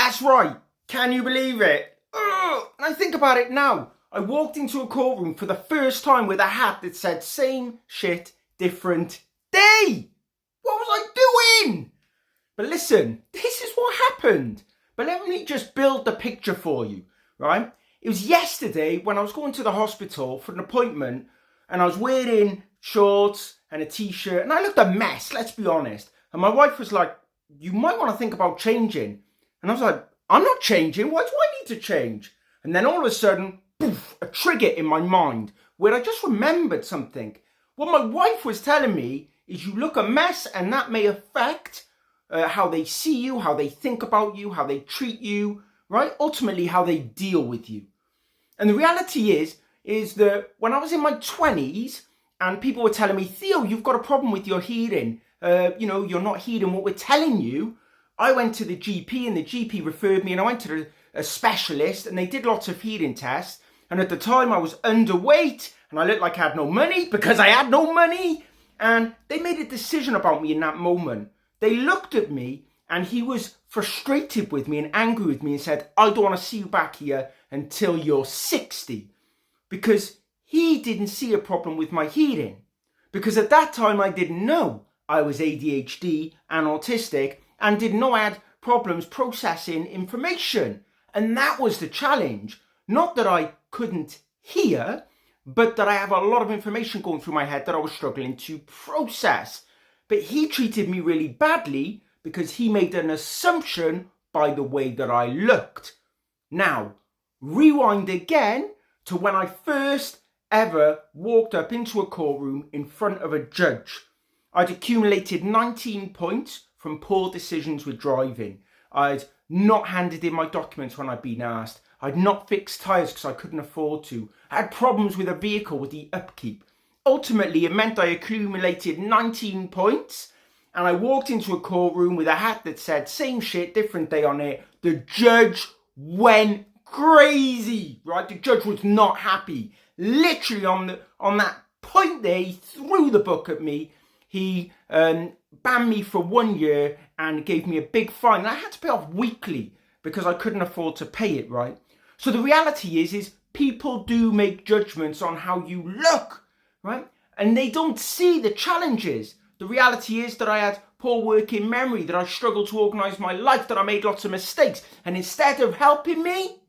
That's right. Can you believe it? Ugh. And I think about it now. I walked into a courtroom for the first time with a hat that said same shit, different day. What was I doing? But listen, this is what happened. But let me just build the picture for you, right? It was yesterday when I was going to the hospital for an appointment and I was wearing shorts and a t-shirt and I looked a mess, let's be honest. And my wife was like, you might want to think about changing. And I was like, I'm not changing. Why do I need to change? And then all of a sudden, poof, a trigger in my mind where I just remembered something. What my wife was telling me is you look a mess and that may affect how they see you, how they think about you, how they treat you, right? Ultimately, how they deal with you. And the reality is that when I was in my 20s and people were telling me, Theo, you've got a problem with your hearing. You're not hearing what we're telling you. I went to the GP and the GP referred me and I went to a specialist and they did lots of hearing tests. And at the time I was underweight and I looked like I had no money because I had no money. And they made a decision about me in that moment. They looked at me and he was frustrated with me and angry with me and said, I don't want to see you back here until you're 60. Because he didn't see a problem with my hearing. Because at that time I didn't know I was ADHD and autistic and didn't know I had problems processing information. And that was the challenge. Not that I couldn't hear, but that I have a lot of information going through my head that I was struggling to process. But he treated me really badly because he made an assumption by the way that I looked. Now, rewind again to when I first ever walked up into a courtroom in front of a judge. I'd accumulated 19 points from poor decisions with driving. I'd not handed in my documents when I'd been asked. I'd not fixed tyres because I couldn't afford to. I had problems with a vehicle with the upkeep. Ultimately, it meant I accumulated 19 points and I walked into a courtroom with a hat that said same shit, different day on it. The judge went crazy, right? The judge was not happy. Literally on that point there, he threw the book at me. He banned me for 1 year and gave me a big fine. And I had to pay off weekly because I couldn't afford to pay it, right? So the reality is people do make judgments on how you look, right? And they don't see the challenges. The reality is that I had poor working memory, that I struggled to organise my life, that I made lots of mistakes. And instead of helping me,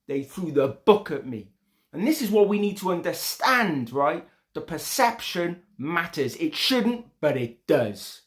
they threw the book at me. And this is what we need to understand, right? The perception matters. It shouldn't, but it does.